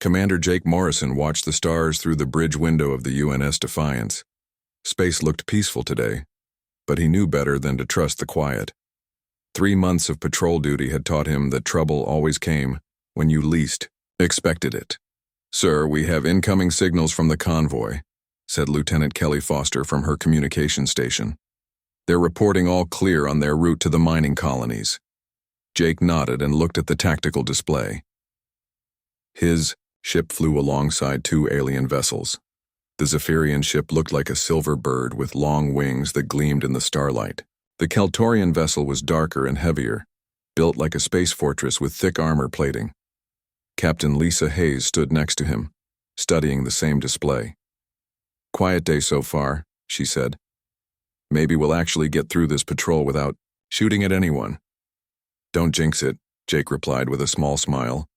Commander Jake Morrison watched the stars through the bridge window of the UNS Defiance. Space looked peaceful today, but he knew better than to trust the quiet. 3 months of patrol duty had taught him that trouble always came when you least expected it. "Sir, we have incoming signals from the convoy," said Lieutenant Kelly Foster from her communication station. "They're reporting all clear on their route to the mining colonies." Jake nodded and looked at the tactical display. His ship flew alongside 2 alien vessels. The Zephyrian ship looked like a silver bird with long wings that gleamed in the starlight. The Kaltorian vessel was darker and heavier, built like a space fortress with thick armor plating. Captain Lisa Hayes stood next to him, studying the same display. "Quiet day so far," she said. "Maybe we'll actually get through this patrol without shooting at anyone." "Don't jinx it," Jake replied with a small smile.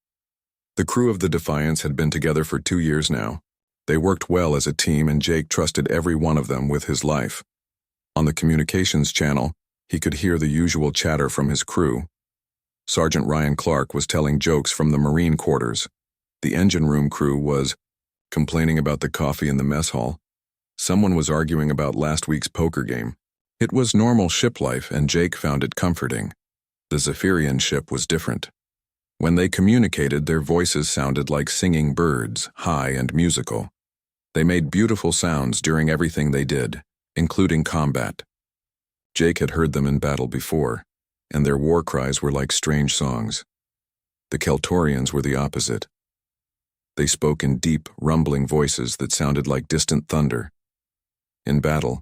The crew of the Defiance had been together for 2 years now. They worked well as a team, and Jake trusted every one of them with his life. On the communications channel, he could hear the usual chatter from his crew. Sergeant Ryan Clark was telling jokes from the Marine quarters. The engine room crew was complaining about the coffee in the mess hall. Someone was arguing about last week's poker game. It was normal ship life, and Jake found it comforting. The Zephyrian ship was different. When they communicated, their voices sounded like singing birds, high and musical. They made beautiful sounds during everything they did, including combat. Jake had heard them in battle before, and their war cries were like strange songs. The Kaltorians were the opposite. They spoke in deep, rumbling voices that sounded like distant thunder. In battle,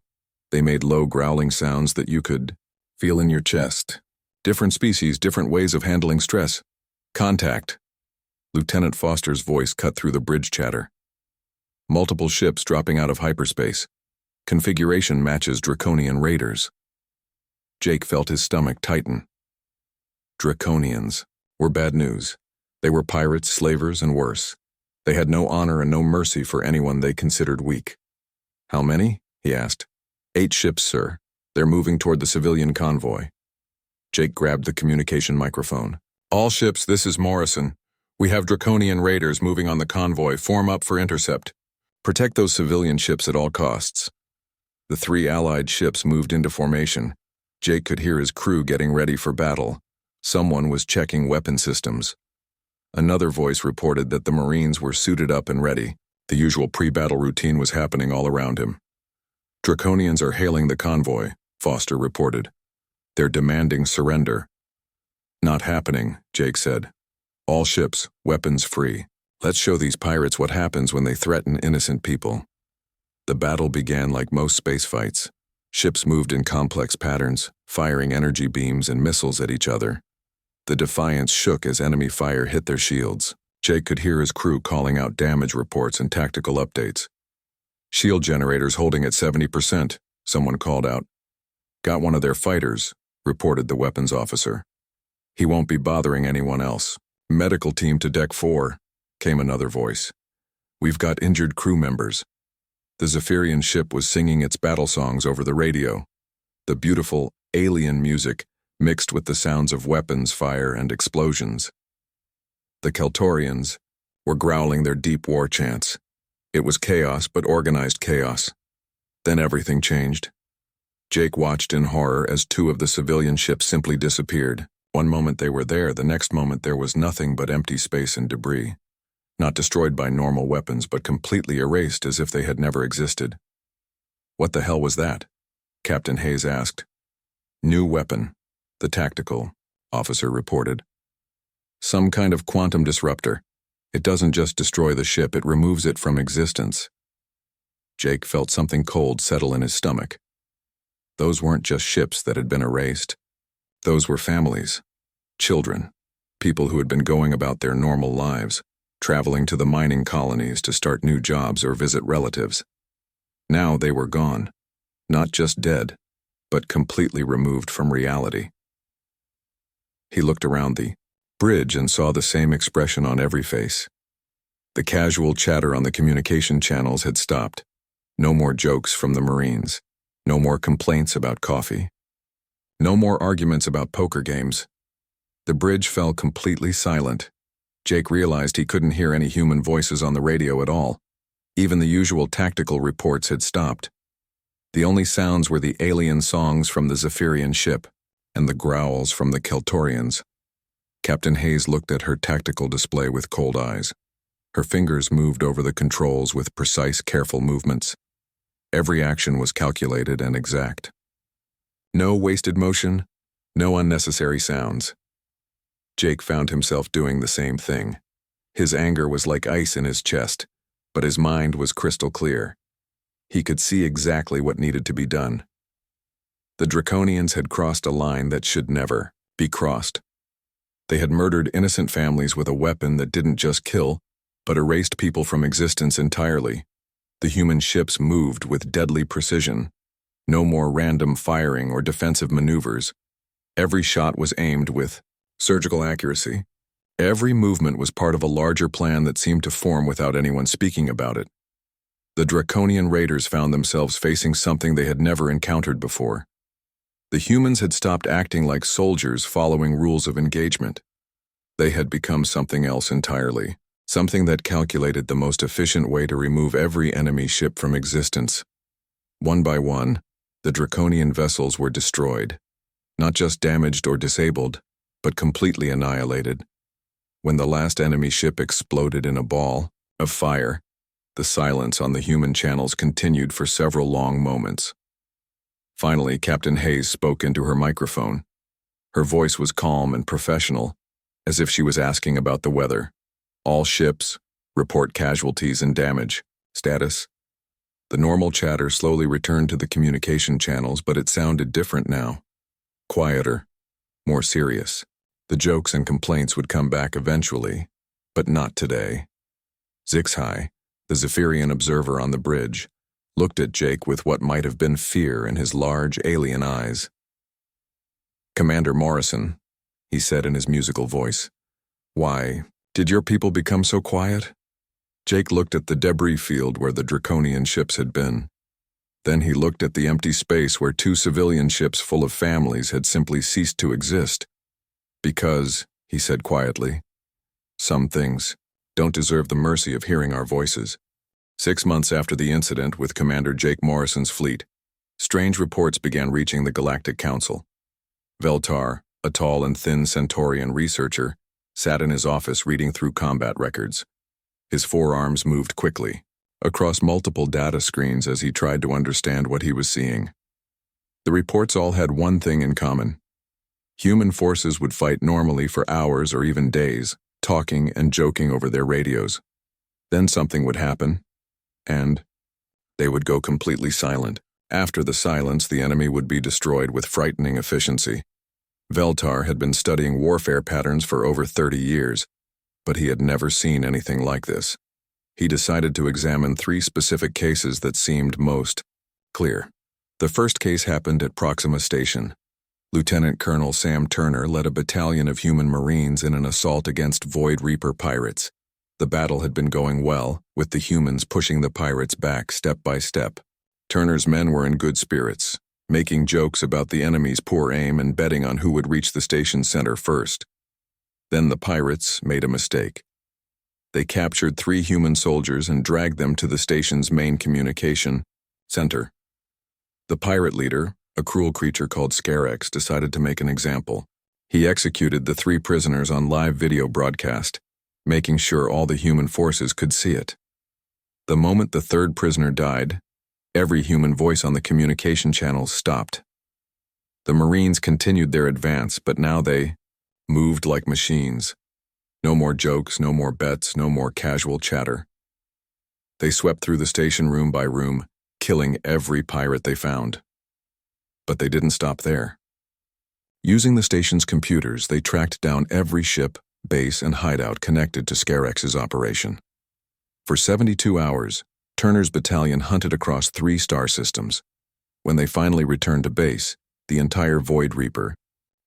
they made low growling sounds that you could feel in your chest. Different species, different ways of handling stress. "Contact." Lieutenant Foster's voice cut through the bridge chatter. "Multiple ships dropping out of hyperspace. Configuration matches Draconian raiders." Jake felt his stomach tighten. Draconians were bad news. They were pirates, slavers, and worse. They had no honor and no mercy for anyone they considered weak. "How many?" he asked. 8 ships, sir. They're moving toward the civilian convoy." Jake grabbed the communication microphone. "All ships, this is Morrison. We have Draconian raiders moving on the convoy. Form up for intercept. Protect those civilian ships at all costs." The 3 Allied ships moved into formation. Jake could hear his crew getting ready for battle. Someone was checking weapon systems. Another voice reported that the Marines were suited up and ready. The usual pre-battle routine was happening all around him. "Draconians are hailing the convoy," Foster reported. "They're demanding surrender." "Not happening," Jake said. "All ships, weapons free. Let's show these pirates what happens when they threaten innocent people." The battle began like most space fights. Ships moved in complex patterns, firing energy beams and missiles at each other. The Defiance shook as enemy fire hit their shields. Jake could hear his crew calling out damage reports and tactical updates. "Shield generators holding at 70%, someone called out. "Got one of their fighters," reported the weapons officer. "He won't be bothering anyone else." "Medical team to deck 4, came another voice. "We've got injured crew members." The Zephyrian ship was singing its battle songs over the radio. The beautiful, alien music mixed with the sounds of weapons fire and explosions. The Kaltorians were growling their deep war chants. It was chaos, but organized chaos. Then everything changed. Jake watched in horror as 2 of the civilian ships simply disappeared. One moment they were there, the next moment there was nothing but empty space and debris. Not destroyed by normal weapons, but completely erased as if they had never existed. "What the hell was that?" Captain Hayes asked. "New weapon," the tactical officer reported. "Some kind of quantum disruptor. It doesn't just destroy the ship, it removes it from existence." Jake felt something cold settle in his stomach. Those weren't just ships that had been erased. Those were families, children, people who had been going about their normal lives, traveling to the mining colonies to start new jobs or visit relatives. Now they were gone, not just dead, but completely removed from reality. He looked around the bridge and saw the same expression on every face. The casual chatter on the communication channels had stopped. No more jokes from the Marines. No more complaints about coffee. No more arguments about poker games. The bridge fell completely silent. Jake realized he couldn't hear any human voices on the radio at all. Even the usual tactical reports had stopped. The only sounds were the alien songs from the Zephyrian ship and the growls from the Keltorians. Captain Hayes looked at her tactical display with cold eyes. Her fingers moved over the controls with precise, careful movements. Every action was calculated and exact. No wasted motion, no unnecessary sounds. Jake found himself doing the same thing. His anger was like ice in his chest, but his mind was crystal clear. He could see exactly what needed to be done. The Draconians had crossed a line that should never be crossed. They had murdered innocent families with a weapon that didn't just kill, but erased people from existence entirely. The human ships moved with deadly precision. No more random firing or defensive maneuvers. Every shot was aimed with surgical accuracy. Every movement was part of a larger plan that seemed to form without anyone speaking about it. The Draconian raiders found themselves facing something they had never encountered before. The humans had stopped acting like soldiers following rules of engagement. They had become something else entirely, something that calculated the most efficient way to remove every enemy ship from existence. One by one, the Draconian vessels were destroyed, not just damaged or disabled, but completely annihilated. When the last enemy ship exploded in a ball of fire, the silence on the human channels continued for several long moments. Finally, Captain Hayes spoke into her microphone. Her voice was calm and professional, as if she was asking about the weather. All ships, report casualties and damage. Status? The normal chatter slowly returned to the communication channels, but it sounded different now. Quieter, more serious. The jokes and complaints would come back eventually, but not today. Zixhai, the Zephyrian observer on the bridge, looked at Jake with what might have been fear in his large alien eyes. "Commander Morrison," he said in his musical voice, "why did your people become so quiet?" Jake looked at the debris field where the Draconian ships had been. Then he looked at the empty space where 2 civilian ships full of families had simply ceased to exist. "Because," he said quietly, "some things don't deserve the mercy of hearing our voices." 6 months after the incident with Commander Jake Morrison's fleet, strange reports began reaching the Galactic Council. Veltar, a tall and thin Centaurian researcher, sat in his office reading through combat records. His forearms moved quickly, across multiple data screens as he tried to understand what he was seeing. The reports all had one thing in common. Human forces would fight normally for hours or even days, talking and joking over their radios. Then something would happen, and they would go completely silent. After the silence, the enemy would be destroyed with frightening efficiency. Veltar had been studying warfare patterns for over 30 years, but he had never seen anything like this. He decided to examine 3 specific cases that seemed most clear. The first case happened at Proxima Station. Lieutenant Colonel Sam Turner led a battalion of human Marines in an assault against Void Reaper pirates. The battle had been going well, with the humans pushing the pirates back step by step. Turner's men were in good spirits, making jokes about the enemy's poor aim and betting on who would reach the station center first. Then the pirates made a mistake. They captured 3 human soldiers and dragged them to the station's main communication center. The pirate leader, a cruel creature called Scarex, decided to make an example. He executed the 3 prisoners on live video broadcast, making sure all the human forces could see it. The moment the 3rd prisoner died, every human voice on the communication channels stopped. The Marines continued their advance, but now they moved like machines. No more jokes, no more bets, no more casual chatter. They swept through the station room by room, killing every pirate they found. But they didn't stop there. Using the station's computers, they tracked down every ship, base, and hideout connected to Scarex's operation. For 72 hours, Turner's battalion hunted across 3 star systems. When they finally returned to base, the entire Void Reaper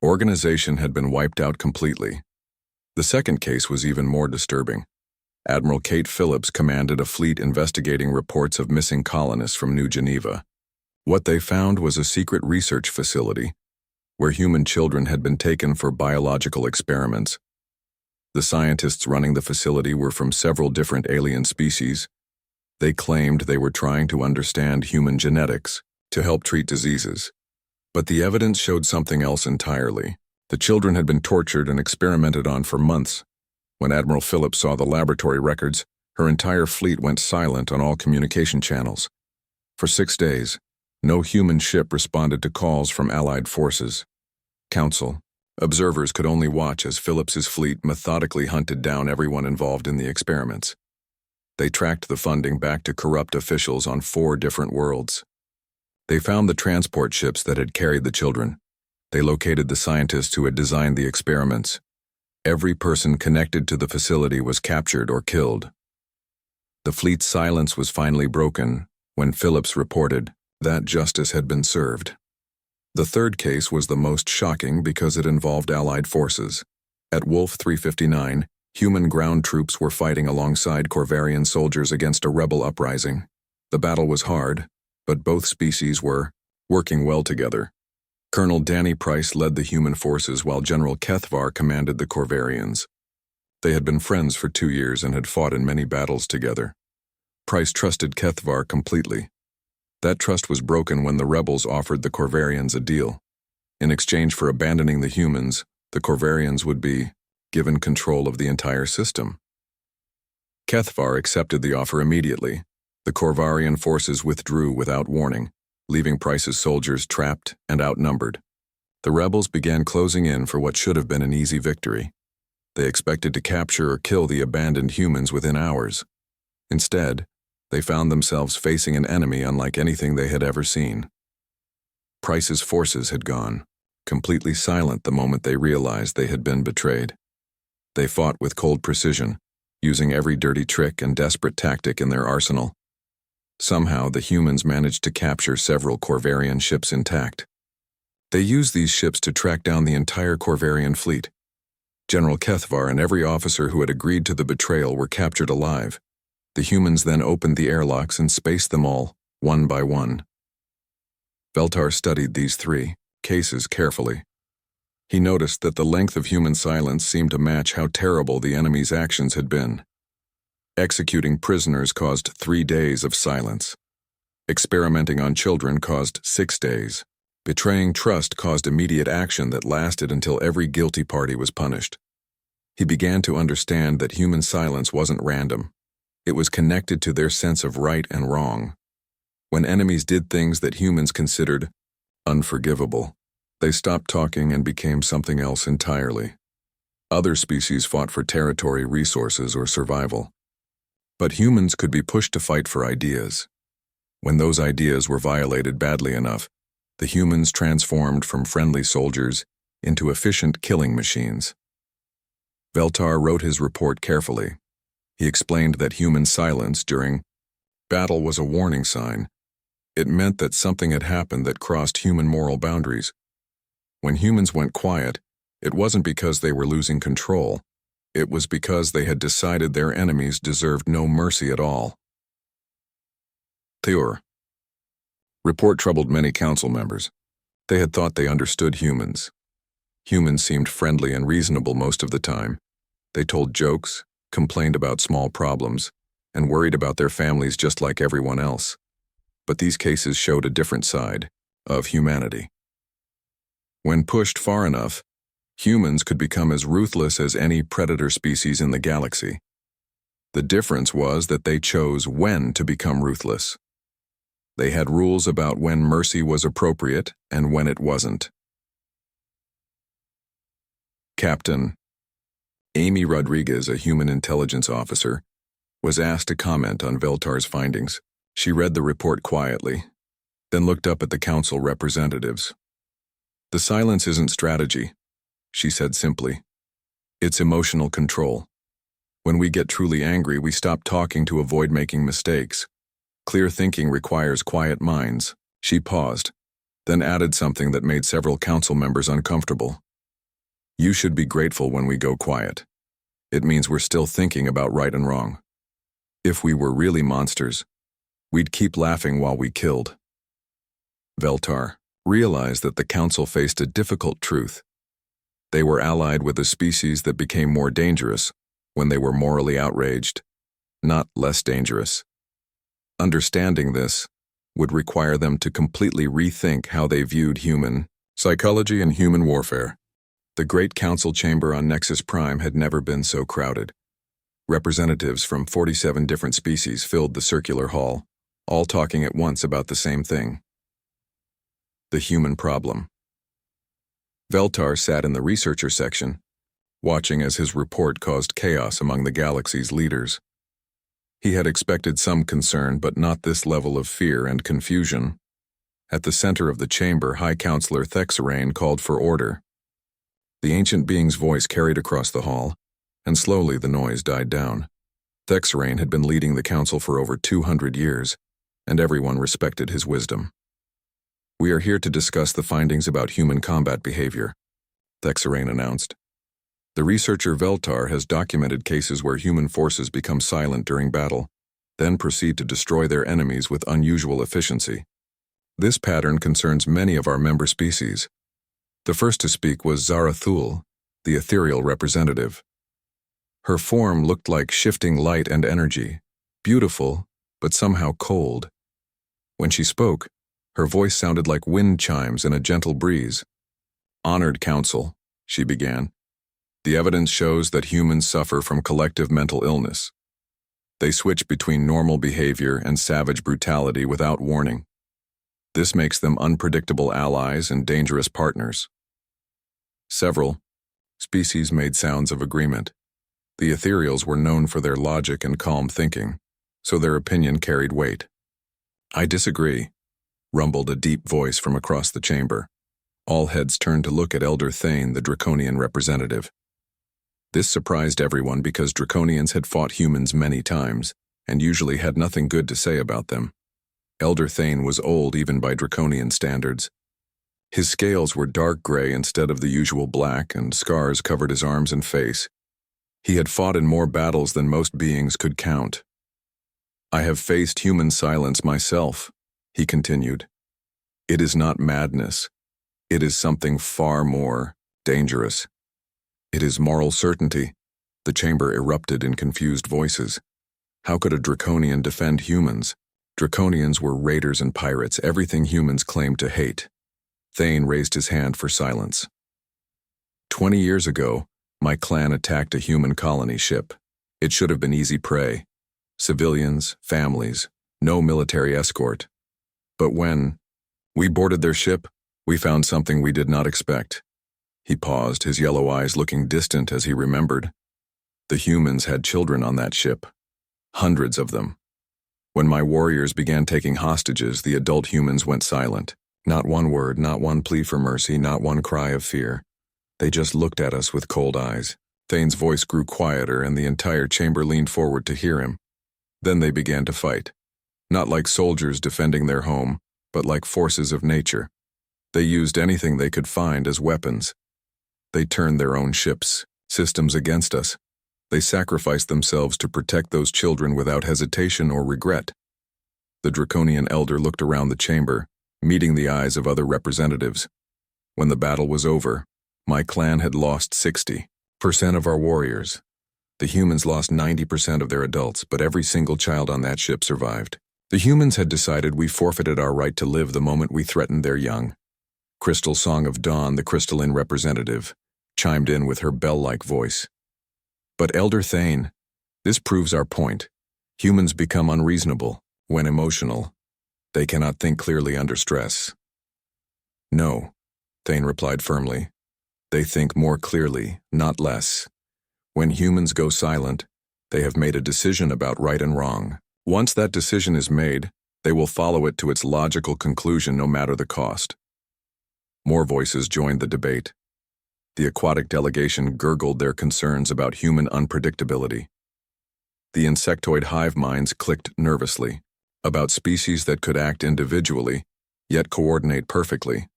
organization had been wiped out completely. The second case was even more disturbing. Admiral Kate Phillips commanded a fleet investigating reports of missing colonists from New Geneva. What they found was a secret research facility where human children had been taken for biological experiments. The scientists running the facility were from several different alien species. They claimed they were trying to understand human genetics to help treat diseases. But the evidence showed something else entirely. The children had been tortured and experimented on for months. When Admiral Phillips saw the laboratory records, her entire fleet went silent on all communication channels. For 6 days, no human ship responded to calls from Allied forces. Council, observers could only watch as Phillips's fleet methodically hunted down everyone involved in the experiments. They tracked the funding back to corrupt officials on 4 different worlds. They found the transport ships that had carried the children. They located the scientists who had designed the experiments. Every person connected to the facility was captured or killed. The fleet's silence was finally broken when Phillips reported that justice had been served. The third case was the most shocking because it involved Allied forces. At Wolf 359, human ground troops were fighting alongside Corvarian soldiers against a rebel uprising. The battle was hard, but both species were working well together. Colonel Danny Price led the human forces while General Kethvar commanded the Corvarians. They had been friends for 2 years and had fought in many battles together. Price trusted Kethvar completely. That trust was broken when the rebels offered the Corvarians a deal. In exchange for abandoning the humans, the Corvarians would be given control of the entire system. Kethvar accepted the offer immediately. The Corvarian forces withdrew without warning, leaving Price's soldiers trapped and outnumbered. The rebels began closing in for what should have been an easy victory. They expected to capture or kill the abandoned humans within hours. Instead, they found themselves facing an enemy unlike anything they had ever seen. Price's forces had gone, completely silent the moment they realized they had been betrayed. They fought with cold precision, using every dirty trick and desperate tactic in their arsenal. Somehow, the humans managed to capture several Corvarian ships intact. They used these ships to track down the entire Corvarian fleet. General Kethvar and every officer who had agreed to the betrayal were captured alive. The humans then opened the airlocks and spaced them all, one by one. Veltar studied these 3 cases carefully. He noticed that the length of human silence seemed to match how terrible the enemy's actions had been. Executing prisoners caused 3 days of silence. Experimenting on children caused 6 days. Betraying trust caused immediate action that lasted until every guilty party was punished. He began to understand that human silence wasn't random. It was connected to their sense of right and wrong. When enemies did things that humans considered unforgivable, they stopped talking and became something else entirely. Other species fought for territory, resources, or survival. But humans could be pushed to fight for ideas. When those ideas were violated badly enough, the humans transformed from friendly soldiers into efficient killing machines. Veltar wrote his report carefully. He explained that human silence during battle was a warning sign. It meant that something had happened that crossed human moral boundaries. When humans went quiet, it wasn't because they were losing control. It was because they had decided their enemies deserved no mercy at all. Theor. Report troubled many council members. They had thought they understood humans. Humans seemed friendly and reasonable most of the time. They told jokes, complained about small problems, and worried about their families just like everyone else. But these cases showed a different side of humanity. When pushed far enough, humans could become as ruthless as any predator species in the galaxy. The difference was that they chose when to become ruthless. They had rules about when mercy was appropriate and when it wasn't. Captain Amy Rodriguez, a human intelligence officer, was asked to comment on Veltar's findings. She read the report quietly, then looked up at the council representatives. "The silence isn't strategy," she said simply. "It's emotional control. When we get truly angry, we stop talking to avoid making mistakes. Clear thinking requires quiet minds." She paused, then added something that made several council members uncomfortable. "You should be grateful when we go quiet. It means we're still thinking about right and wrong. If we were really monsters, we'd keep laughing while we killed." Veltar realized that the council faced a difficult truth. They were allied with a species that became more dangerous when they were morally outraged, not less dangerous. Understanding this would require them to completely rethink how they viewed human psychology and human warfare. The Great Council chamber on Nexus Prime had never been so crowded. Representatives from 47 different species filled the circular hall, all talking at once about the same thing: the human problem. Veltar sat in the researcher section, watching as his report caused chaos among the galaxy's leaders. He had expected some concern, but not this level of fear and confusion. At the center of the chamber, High Counselor Thexarain called for order. The ancient being's voice carried across the hall, and slowly the noise died down. Thexarain had been leading the council for over 200 years, and everyone respected his wisdom. "We are here to discuss the findings about human combat behavior," Thexarain announced. "The researcher Veltar has documented cases where human forces become silent during battle, then proceed to destroy their enemies with unusual efficiency. This pattern concerns many of our member species." The first to speak was Zarathul, the ethereal representative. Her form looked like shifting light and energy, beautiful, but somehow cold. When she spoke, her voice sounded like wind chimes in a gentle breeze. "Honored Council," she began, "the evidence shows that humans suffer from collective mental illness. They switch between normal behavior and savage brutality without warning. This makes them unpredictable allies and dangerous partners." Several species made sounds of agreement. The ethereals were known for their logic and calm thinking, so their opinion carried weight. "I disagree," rumbled a deep voice from across the chamber. All heads turned to look at Elder Thane, the Draconian representative. This surprised everyone because Draconians had fought humans many times, and usually had nothing good to say about them. Elder Thane was old even by Draconian standards. His scales were dark gray instead of the usual black, and scars covered his arms and face. He had fought in more battles than most beings could count. "I have faced human silence myself," he continued. "It is not madness. It is something far more dangerous. It is moral certainty." The chamber erupted in confused voices. How could a Draconian defend humans? Draconians were raiders and pirates, everything humans claimed to hate. Thane raised his hand for silence. 20 years ago, my clan attacked a human colony ship. It should have been easy prey. Civilians, families, no military escort. But when we boarded their ship, we found something we did not expect." He paused, his yellow eyes looking distant as he remembered. The humans had children on that ship. Hundreds of them. When my warriors began taking hostages, the adult humans went silent. Not one word, not one plea for mercy, not one cry of fear. They just looked at us with cold eyes. Thane's voice grew quieter, and the entire chamber leaned forward to hear him. Then they began to fight. Not like soldiers defending their home, but like forces of nature. They used anything they could find as weapons. They turned their own ships, systems against us. They sacrificed themselves to protect those children without hesitation or regret. The Draconian elder looked around the chamber, meeting the eyes of other representatives. When the battle was over, my clan had lost 60% of our warriors. The humans lost 90% of their adults, but every single child on that ship survived. The humans had decided we forfeited our right to live the moment we threatened their young. Crystal Song of Dawn, the crystalline representative, chimed in with her bell-like voice. "But Elder Thane, this proves our point. Humans become unreasonable when emotional. They cannot think clearly under stress." "No," Thane replied firmly. "They think more clearly, not less. When humans go silent, they have made a decision about right and wrong. Once that decision is made, they will follow it to its logical conclusion no matter the cost." More voices joined the debate. The aquatic delegation gurgled their concerns about human unpredictability. The insectoid hive minds clicked nervously, about species that could act individually, yet coordinate perfectly.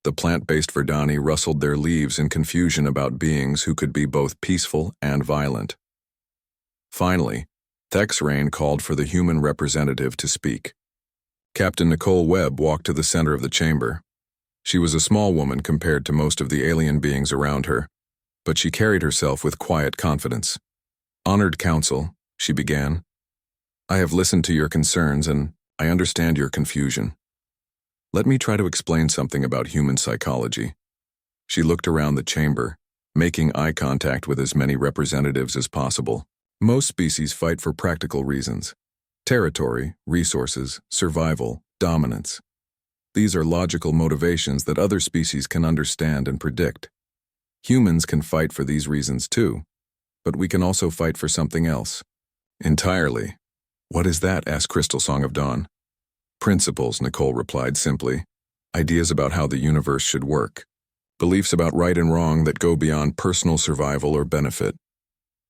The plant-based Verdani rustled their leaves in confusion about beings who could be both peaceful and violent. Finally, Thexarain called for the human representative to speak. Captain Nicole Webb walked to the center of the chamber. She was a small woman compared to most of the alien beings around her, but she carried herself with quiet confidence. "Honored Council," she began, "I have listened to your concerns and I understand your confusion. Let me try to explain something about human psychology." She looked around the chamber, making eye contact with as many representatives as possible. Most species fight for practical reasons: territory, resources, survival, dominance. These are logical motivations that other species can understand and predict. Humans can fight for these reasons too, but we can also fight for something else. Entirely. "What is that?" asked Crystal Song of Dawn. "Principles," Nicole replied simply. "Ideas about how the universe should work. Beliefs about right and wrong that go beyond personal survival or benefit."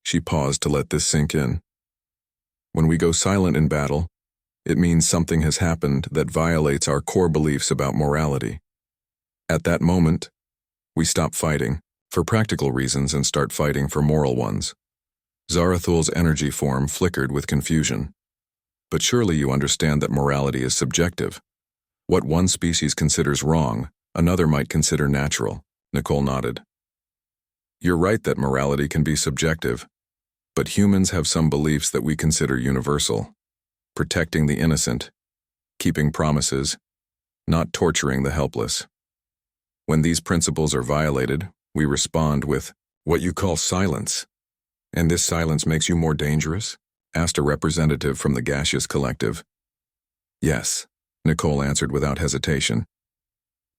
She paused to let this sink in. "When we go silent in battle, it means something has happened that violates our core beliefs about morality. At that moment, we stop fighting for practical reasons and start fighting for moral ones." Zarathul's energy form flickered with confusion. "But surely you understand that morality is subjective. What one species considers wrong, another might consider natural." Nicole nodded. "You're right that morality can be subjective, but humans have some beliefs that we consider universal. Protecting the innocent, keeping promises, not torturing the helpless. When these principles are violated, we respond with what you call silence." "And this silence makes you more dangerous?" asked a representative from the gaseous collective. "Yes," Nicole answered without hesitation.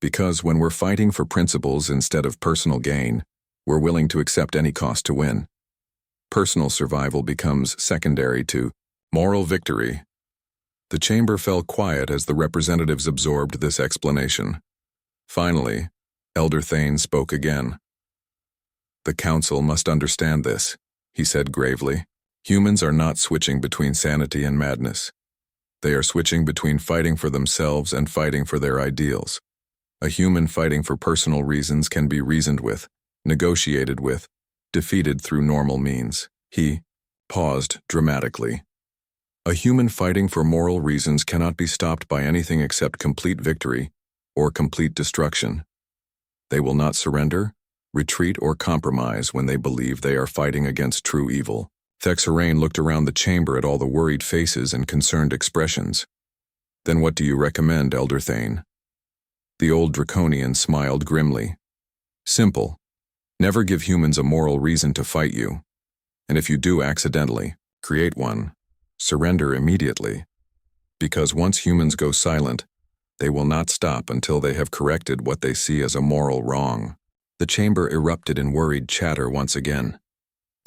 "Because when we're fighting for principles instead of personal gain, we're willing to accept any cost to win. Personal survival becomes secondary to moral victory." The chamber fell quiet as the representatives absorbed this explanation. Finally, Elder Thane spoke again. "The Council must understand this," he said gravely. "Humans are not switching between sanity and madness. They are switching between fighting for themselves and fighting for their ideals. A human fighting for personal reasons can be reasoned with, negotiated with, defeated through normal means." He paused dramatically. "A human fighting for moral reasons cannot be stopped by anything except complete victory or complete destruction. They will not surrender, retreat, or compromise when they believe they are fighting against true evil." Thexarain looked around the chamber at all the worried faces and concerned expressions. "Then what do you recommend, Elder Thane?" The old Draconian smiled grimly. "Simple. Never give humans a moral reason to fight you. And if you do accidentally create one, surrender immediately. Because once humans go silent, they will not stop until they have corrected what they see as a moral wrong." The chamber erupted in worried chatter once again.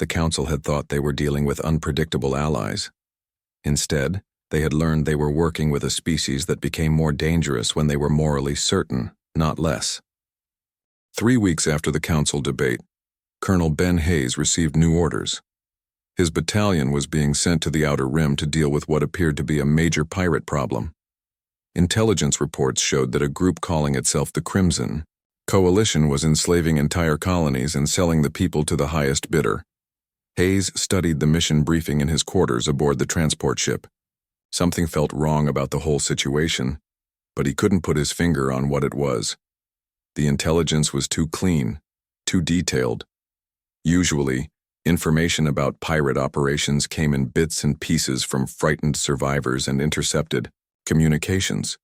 The Council had thought they were dealing with unpredictable allies. Instead, they had learned they were working with a species that became more dangerous when they were morally certain, not less. 3 weeks after the Council debate, Colonel Ben Hayes received new orders. His battalion was being sent to the Outer Rim to deal with what appeared to be a major pirate problem. Intelligence reports showed that a group calling itself the Crimson Coalition was enslaving entire colonies and selling the people to the highest bidder. Hayes studied the mission briefing in his quarters aboard the transport ship. Something felt wrong about the whole situation, but he couldn't put his finger on what it was. The intelligence was too clean, too detailed. Usually, information about pirate operations came in bits and pieces from frightened survivors and intercepted communications.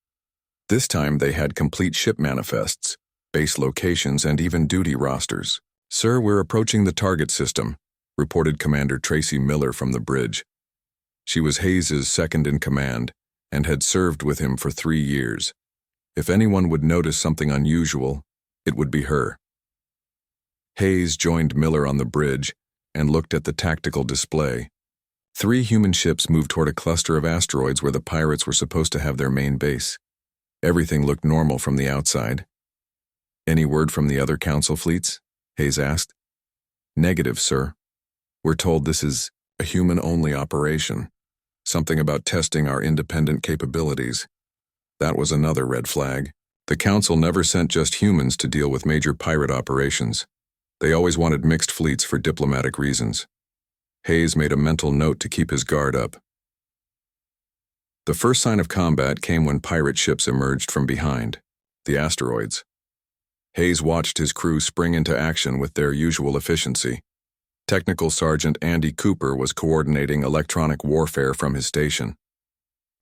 This time they had complete ship manifests, base locations, and even duty rosters. "Sir, we're approaching the target system," reported Commander Tracy Miller from the bridge. She was Hayes's second-in-command and had served with him for 3 years. If anyone would notice something unusual, it would be her. Hayes joined Miller on the bridge and looked at the tactical display. 3 human ships moved toward a cluster of asteroids where the pirates were supposed to have their main base. Everything looked normal from the outside. "Any word from the other Council fleets?" Hayes asked. "Negative, sir. We're told this is a human-only operation. Something about testing our independent capabilities." That was another red flag. The Council never sent just humans to deal with major pirate operations. They always wanted mixed fleets for diplomatic reasons. Hayes made a mental note to keep his guard up. The first sign of combat came when pirate ships emerged from behind, the asteroids. Hayes watched his crew spring into action with their usual efficiency. Technical Sergeant Andy Cooper was coordinating electronic warfare from his station.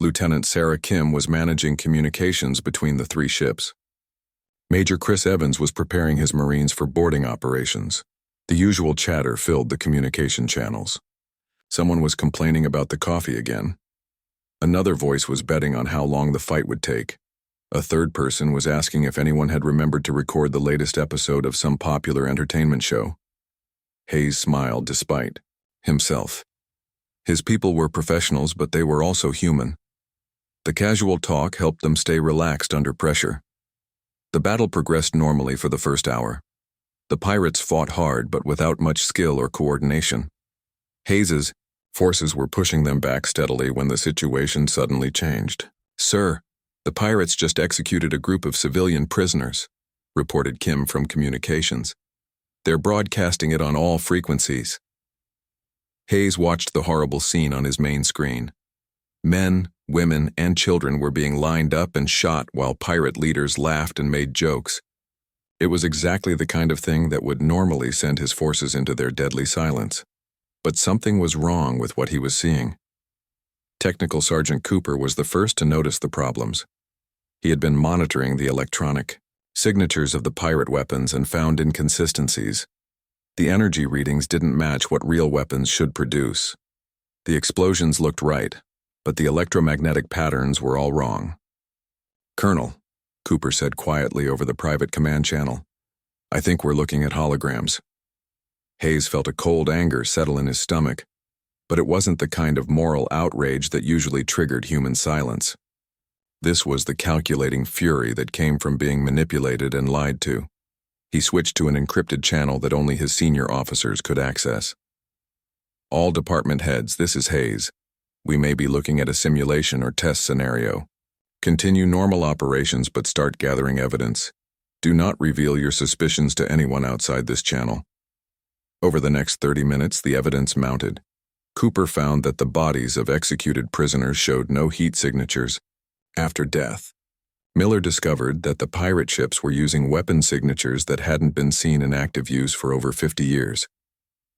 Lieutenant Sarah Kim was managing communications between the three ships. Major Chris Evans was preparing his Marines for boarding operations. The usual chatter filled the communication channels. Someone was complaining about the coffee again. Another voice was betting on how long the fight would take. A third person was asking if anyone had remembered to record the latest episode of some popular entertainment show. Hayes smiled despite himself. His people were professionals, but they were also human. The casual talk helped them stay relaxed under pressure. The battle progressed normally for the first hour. The pirates fought hard, but without much skill or coordination. Hayes's forces were pushing them back steadily when the situation suddenly changed. "Sir, the pirates just executed a group of civilian prisoners," reported Kim from communications. "They're broadcasting it on all frequencies." Hayes watched the horrible scene on his main screen. Men, women, and children were being lined up and shot while pirate leaders laughed and made jokes. It was exactly the kind of thing that would normally send his forces into their deadly silence. But something was wrong with what he was seeing. Technical Sergeant Cooper was the first to notice the problems. He had been monitoring the electronic signatures of the pirate weapons and found inconsistencies. The energy readings didn't match what real weapons should produce. The explosions looked right, but the electromagnetic patterns were all wrong. "Colonel," Cooper said quietly over the private command channel, "I think we're looking at holograms." Hayes felt a cold anger settle in his stomach, but it wasn't the kind of moral outrage that usually triggered human silence. This was the calculating fury that came from being manipulated and lied to. He switched to an encrypted channel that only his senior officers could access. "All department heads, this is Hayes. We may be looking at a simulation or test scenario. Continue normal operations but start gathering evidence. Do not reveal your suspicions to anyone outside this channel." Over the next 30 minutes, the evidence mounted. Cooper found that the bodies of executed prisoners showed no heat signatures after death. Miller discovered that the pirate ships were using weapon signatures that hadn't been seen in active use for over 50 years.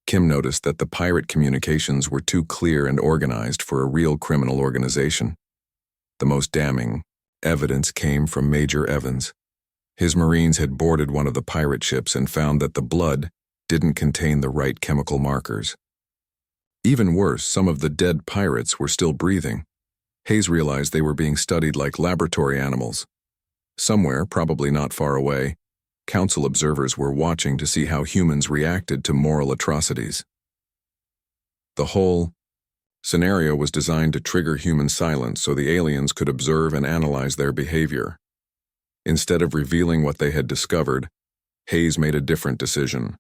Kim noticed that the pirate communications were too clear and organized for a real criminal organization. The most damning evidence came from Major Evans. His Marines had boarded one of the pirate ships and found that the blood didn't contain the right chemical markers. Even worse, some of the dead pirates were still breathing. Hayes realized they were being studied like laboratory animals. Somewhere, probably not far away, council observers were watching to see how humans reacted to moral atrocities. The whole scenario was designed to trigger human silence so the aliens could observe and analyze their behavior. Instead of revealing what they had discovered, Hayes made a different decision.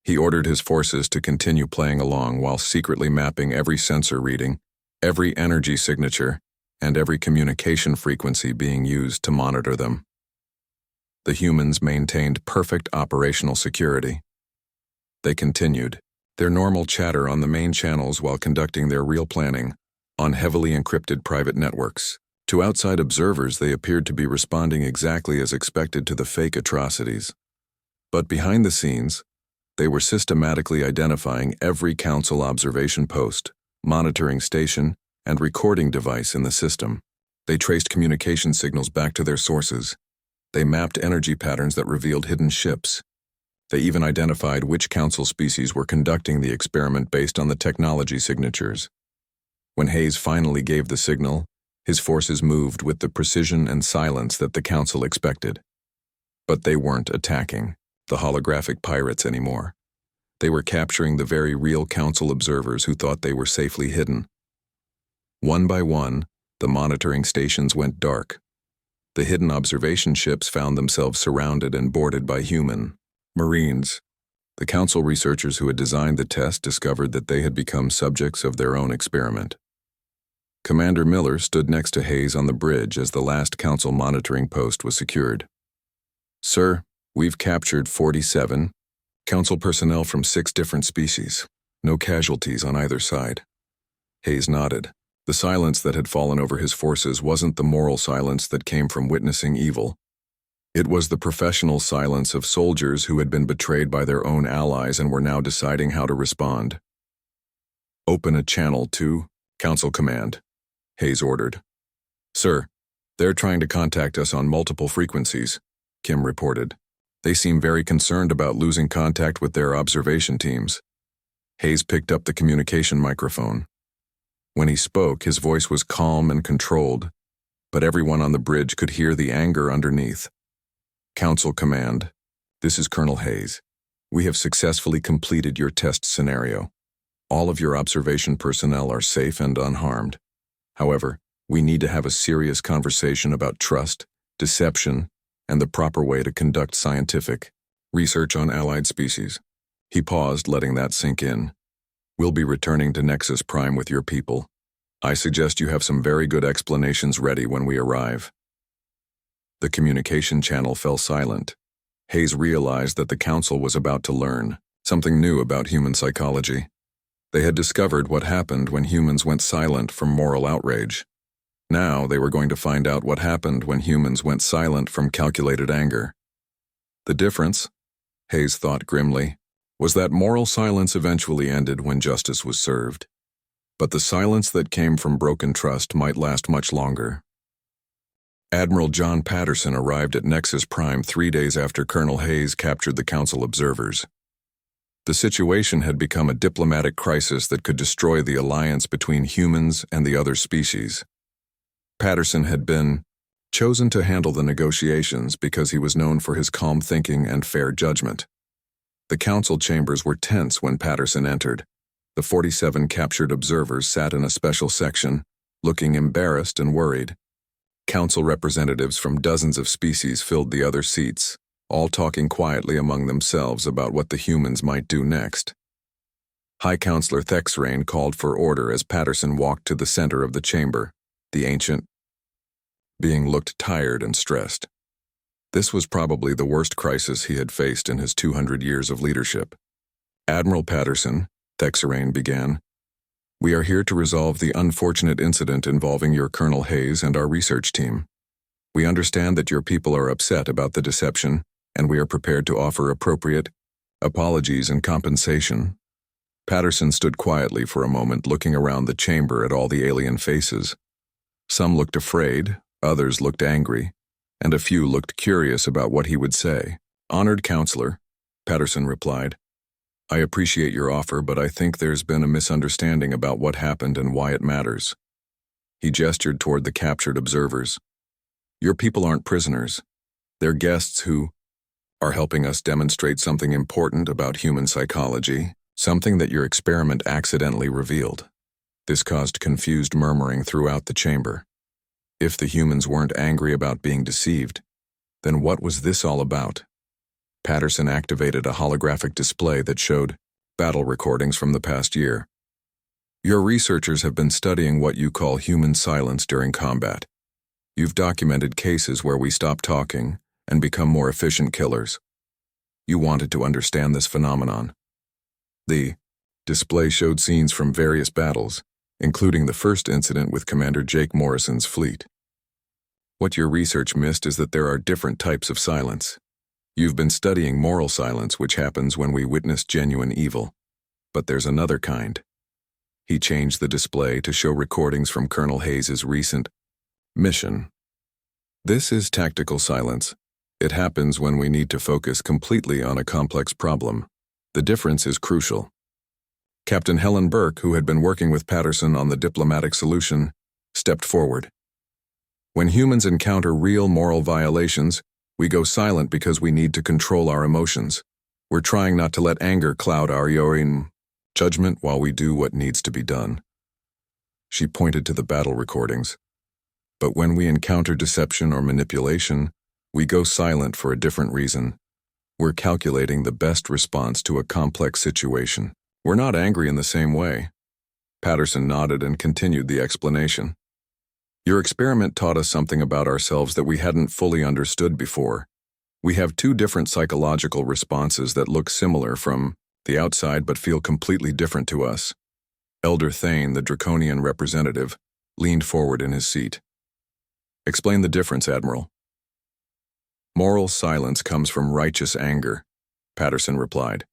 He ordered his forces to continue playing along while secretly mapping every sensor reading, every energy signature, and every communication frequency being used to monitor them. The humans maintained perfect operational security. They continued their normal chatter on the main channels while conducting their real planning on heavily encrypted private networks. To outside observers, they appeared to be responding exactly as expected to the fake atrocities. But behind the scenes, they were systematically identifying every council observation post, monitoring station, and recording device in the system. They traced communication signals back to their sources. They mapped energy patterns that revealed hidden ships. They even identified which council species were conducting the experiment based on the technology signatures. When Hayes finally gave the signal, his forces moved with the precision and silence that the council expected. But they weren't attacking the holographic pirates anymore. They were capturing the very real council observers who thought they were safely hidden. One by one, the monitoring stations went dark. The hidden observation ships found themselves surrounded and boarded by human Marines. The council researchers who had designed the test discovered that they had become subjects of their own experiment. Commander Miller stood next to Hayes on the bridge as the last council monitoring post was secured. "Sir, we've captured 47 council personnel from 6 different species. No casualties on either side." Hayes nodded. The silence that had fallen over his forces wasn't the moral silence that came from witnessing evil. It was the professional silence of soldiers who had been betrayed by their own allies and were now deciding how to respond. "Open a channel to Council Command," Hayes ordered. "Sir, they're trying to contact us on multiple frequencies," Kim reported. "They seem very concerned about losing contact with their observation teams." Hayes picked up the communication microphone. When he spoke, his voice was calm and controlled, but everyone on the bridge could hear the anger underneath. "Council Command, this is Colonel Hayes. We have successfully completed your test scenario. All of your observation personnel are safe and unharmed. However, we need to have a serious conversation about trust, deception, and the proper way to conduct scientific research on allied species." He paused, letting that sink in. "We'll be returning to Nexus Prime with your people. I suggest you have some very good explanations ready when we arrive." The communication channel fell silent. Hayes realized that the Council was about to learn something new about human psychology. They had discovered what happened when humans went silent from moral outrage. Now they were going to find out what happened when humans went silent from calculated anger. The difference, Hayes thought grimly, was that moral silence eventually ended when justice was served. But the silence that came from broken trust might last much longer. Admiral John Patterson arrived at Nexus Prime 3 days after Colonel Hayes captured the Council observers. The situation had become a diplomatic crisis that could destroy the alliance between humans and the other species. Patterson had been chosen to handle the negotiations because he was known for his calm thinking and fair judgment. The council chambers were tense when Patterson entered. The 47 captured observers sat in a special section, looking embarrassed and worried. Council representatives from dozens of species filled the other seats, all talking quietly among themselves about what the humans might do next. High Counselor Thexrain called for order as Patterson walked to the center of the chamber. The ancient being looked tired and stressed. This was probably the worst crisis he had faced in his 200 years of leadership. "Admiral Patterson," Thexrain began, "we are here to resolve the unfortunate incident involving your Colonel Hayes and our research team. We understand that your people are upset about the deception, and we are prepared to offer appropriate apologies and compensation." Patterson stood quietly for a moment, looking around the chamber at all the alien faces. Some looked afraid, others looked angry, and a few looked curious about what he would say. "Honored Counselor," Patterson replied, "I appreciate your offer, but I think there's been a misunderstanding about what happened and why it matters." He gestured toward the captured observers. "Your people aren't prisoners. They're guests who are helping us demonstrate something important about human psychology, something that your experiment accidentally revealed." This caused confused murmuring throughout the chamber. If the humans weren't angry about being deceived, then what was this all about? Patterson activated a holographic display that showed battle recordings from the past year. "Your researchers have been studying what you call human silence during combat. You've documented cases where we stop talking and become more efficient killers. You wanted to understand this phenomenon." The display showed scenes from various battles, including the first incident with Commander Jake Morrison's fleet. "What your research missed is that there are different types of silence. You've been studying moral silence, which happens when we witness genuine evil. But there's another kind." He changed the display to show recordings from Colonel Hayes' recent mission. "This is tactical silence. It happens when we need to focus completely on a complex problem. The difference is crucial." Captain Helen Burke, who had been working with Patterson on the diplomatic solution, stepped forward. "When humans encounter real moral violations, we go silent because we need to control our emotions. We're trying not to let anger cloud our judgment while we do what needs to be done." She pointed to the battle recordings. "But when we encounter deception or manipulation, we go silent for a different reason. We're calculating the best response to a complex situation. We're not angry in the same way." Patterson nodded and continued the explanation. "Your experiment taught us something about ourselves that we hadn't fully understood before. We have two different psychological responses that look similar from the outside but feel completely different to us." Elder Thane, the Draconian representative, leaned forward in his seat. "Explain the difference, Admiral." Moral silence comes from righteous anger, Patterson replied.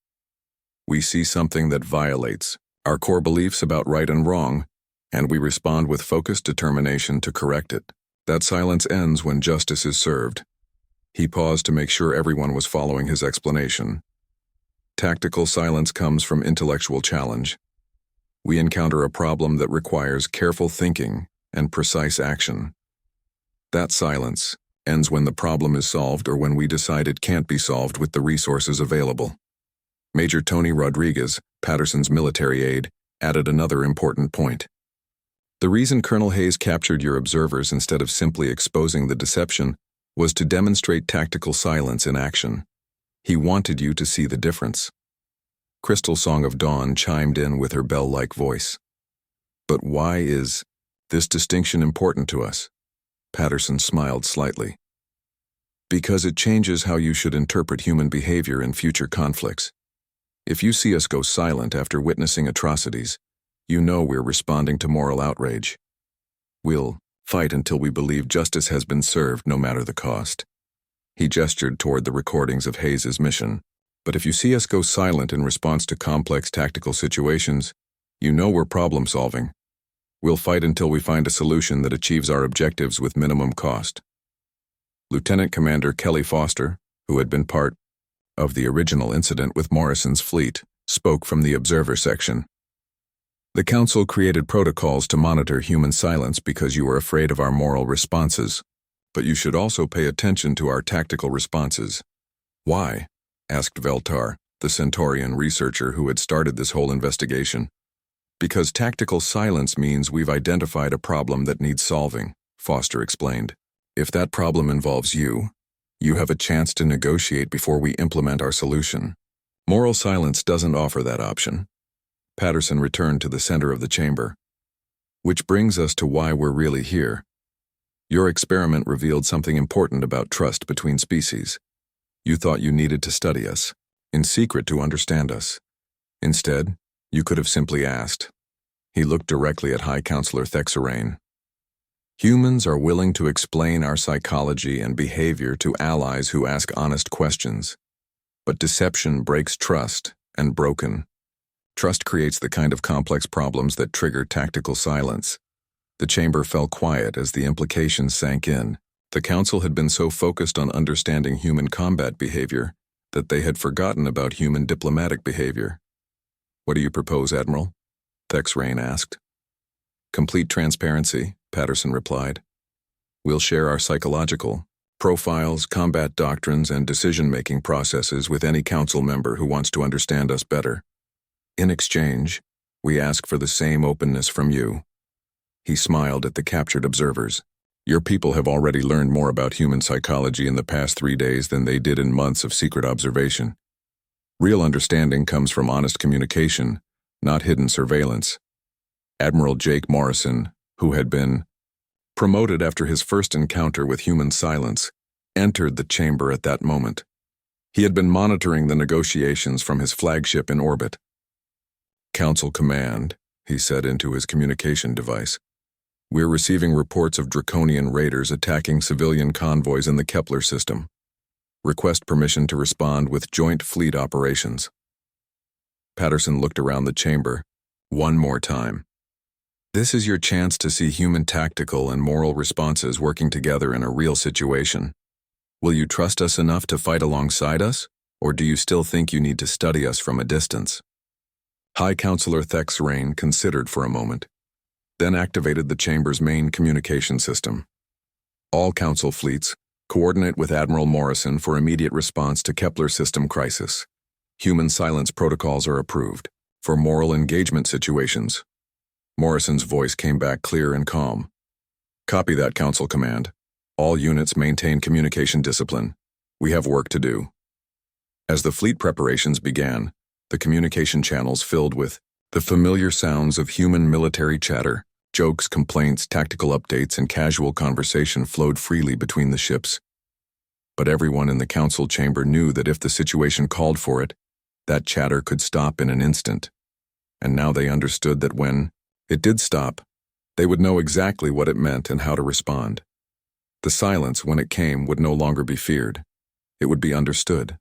We see something that violates our core beliefs about right and wrong, and we respond with focused determination to correct it. That silence ends when justice is served. He paused to make sure everyone was following his explanation. Tactical silence comes from intellectual challenge. We encounter a problem that requires careful thinking and precise action. That silence ends when the problem is solved or when we decide it can't be solved with the resources available. Major Tony Rodriguez, Patterson's military aide, added another important point. The reason Colonel Hayes captured your observers instead of simply exposing the deception was to demonstrate tactical silence in action. He wanted you to see the difference. Crystal Song of Dawn chimed in with her bell-like voice. But why is this distinction important to us? Patterson smiled slightly. Because it changes how you should interpret human behavior in future conflicts. If you see us go silent after witnessing atrocities, you know we're responding to moral outrage. We'll fight until we believe justice has been served no matter the cost. He gestured toward the recordings of Hayes's mission. But if you see us go silent in response to complex tactical situations, you know we're problem-solving. We'll fight until we find a solution that achieves our objectives with minimum cost. Lieutenant Commander Kelly Foster, who had been part of the original incident with Morrison's fleet, spoke from the observer section. The Council created protocols to monitor human silence because you were afraid of our moral responses, but you should also pay attention to our tactical responses. Why? Asked Veltar, the Centaurian researcher who had started this whole investigation. Because tactical silence means we've identified a problem that needs solving, Foster explained. If that problem involves you, you have a chance to negotiate before we implement our solution. Moral silence doesn't offer that option. Patterson returned to the center of the chamber. Which brings us to why we're really here. Your experiment revealed something important about trust between species. You thought you needed to study us, in secret to understand us. Instead, you could have simply asked. He looked directly at High Counselor Thexarain. Humans are willing to explain our psychology and behavior to allies who ask honest questions. But deception breaks trust, and broken. Trust creates the kind of complex problems that trigger tactical silence. The chamber fell quiet as the implications sank in. The Council had been so focused on understanding human combat behavior that they had forgotten about human diplomatic behavior. What do you propose, Admiral? Thexarain asked. Complete transparency, Patterson replied. We'll share our psychological profiles, combat doctrines, and decision-making processes with any Council member who wants to understand us better. In exchange, we ask for the same openness from you. He smiled at the captured observers. Your people have already learned more about human psychology in the past 3 days than they did in months of secret observation. Real understanding comes from honest communication, not hidden surveillance. Admiral Jake Morrison, who had been promoted after his first encounter with human silence, entered the chamber at that moment. He had been monitoring the negotiations from his flagship in orbit. Council Command, he said into his communication device. We're receiving reports of draconian raiders attacking civilian convoys in the Kepler system. Request permission to respond with joint fleet operations. Patterson looked around the chamber, one more time. This is your chance to see human tactical and moral responses working together in a real situation. Will you trust us enough to fight alongside us, or do you still think you need to study us from a distance? High Counselor Thexarain considered for a moment, then activated the chamber's main communication system. All Council fleets coordinate with Admiral Morrison for immediate response to Kepler system crisis. Human silence protocols are approved for moral engagement situations. Morrison's voice came back clear and calm. Copy that, Council Command. All units maintain communication discipline. We have work to do. As the fleet preparations began, the communication channels filled with the familiar sounds of human military chatter. Jokes, complaints, tactical updates, and casual conversation flowed freely between the ships. But everyone in the Council chamber knew that if the situation called for it, that chatter could stop in an instant. And now they understood that when it did stop, they would know exactly what it meant and how to respond. The silence, when it came, would no longer be feared. it would be understood.